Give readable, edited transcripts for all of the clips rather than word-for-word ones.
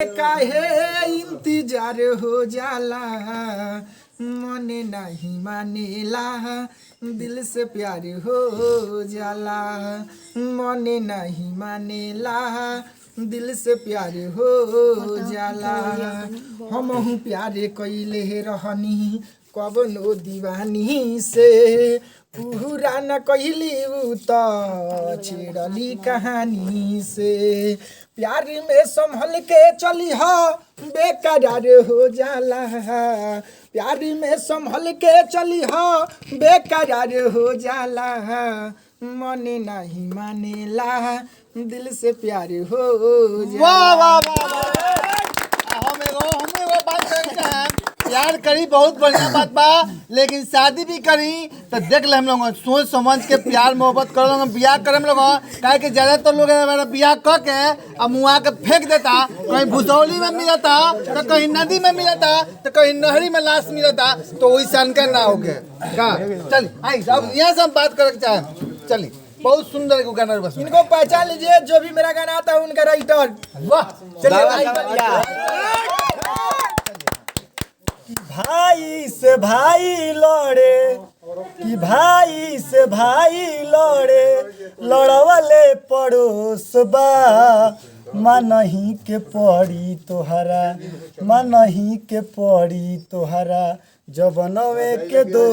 काहे इंतजार हो जाला मन नहीं मानेला दिल से प्यार हो जाला मन नहीं मानेला दिल से प्यार हो जाला हमहू प्यार कइले रहनी कवनो दीवानी से पूरा न कहली त छेड़ली कहानी से प्यार में संभल के चली हो बेकरार हो जाला प्यार में संभल के चली हो बेकरार हो जाला मन नहीं मानेला दिल से प्यार हो जाला। वाह वाह वाह हम एगो बात करते हैं प्यार करी बहुत बढ़िया बात बा लेकिन शादी भी करी तो देख ले हम लोग सोच समझ के प्यार मोहब्बत कर लोग बियाह करे लोग काहे कि ज्यादातर लोग मेरा बियाह कर के अब मुआ के फेंक देता कहीं भुसौली में मिलता तो कहीं नदी में मिलता तो कहीं नहरी में लाश मिलता तो वही सन का ना हो गए का चल आई अब यहाँ से हम बात करे चाहे चलिए बहुत सुंदर एक गाना बस इनको पहचान लीजिए जो भी मेरा गाना आता है उनका राइटर। वाह चलिए भाई से भाई लड़े कि भाई से भाई लड़े लड़वले पड़ोस बा मनही के पड़ी तोहरा मनही के पड़ी तोहरा जबनवे के दो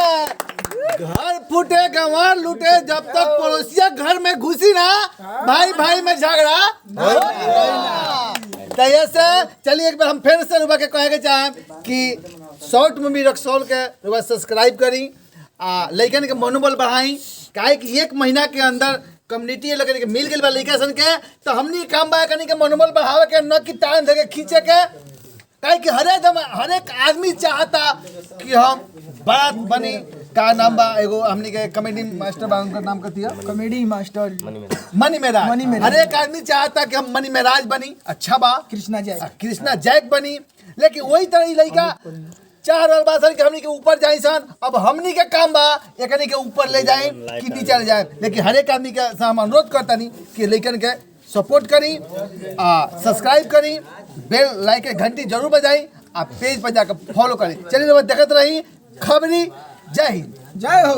घर फूटे गंवार लूटे जब तक पड़ोसिया घर में घुसी ना भाई भाई में झगड़ा से चलिए एक बार हम फिर से रुबा के कहे के चाहें कि शॉर्ट मूवी रक्सौल के रुबा सब्सक्राइब करी लड़कन के मनोबल बढ़ाई काहे कि एक महीना के अंदर कम्युनिटी लड़कन के मिल गई बा लड़का सन के तो हमनी काम बा कनी के मनोबल बढ़ावे के न कि टाइम धके खींचे के काहे कि हर एक आदमी चाहता कि हम बात बनी का नाम बा एगो हमनी के कॉमेडी मास्टर बा उनका नाम कथी है कॉमेडी मास्टर मनी मेराज हर एक आदमी चाहता कि हम मनी मेराज बनी अच्छा बा कृष्णा जैक बनी लेकिन वही तरह लड़का चार वाल बासन के हमनी के ऊपर जाई सन अब हमनी के काम बा एकनी के ऊपर ले जाए कि नीचे ले जाए लेकिन हर एक आदमी के हम अनुरोध करता नहीं कि लड़कन के सपोर्ट करी सब्सक्राइब करी बेल लाइक के घंटी जरूर बजाई आप पेज पर जाकर फॉलो करी चलिए देखते रही खबरी जय हिंद जय हो।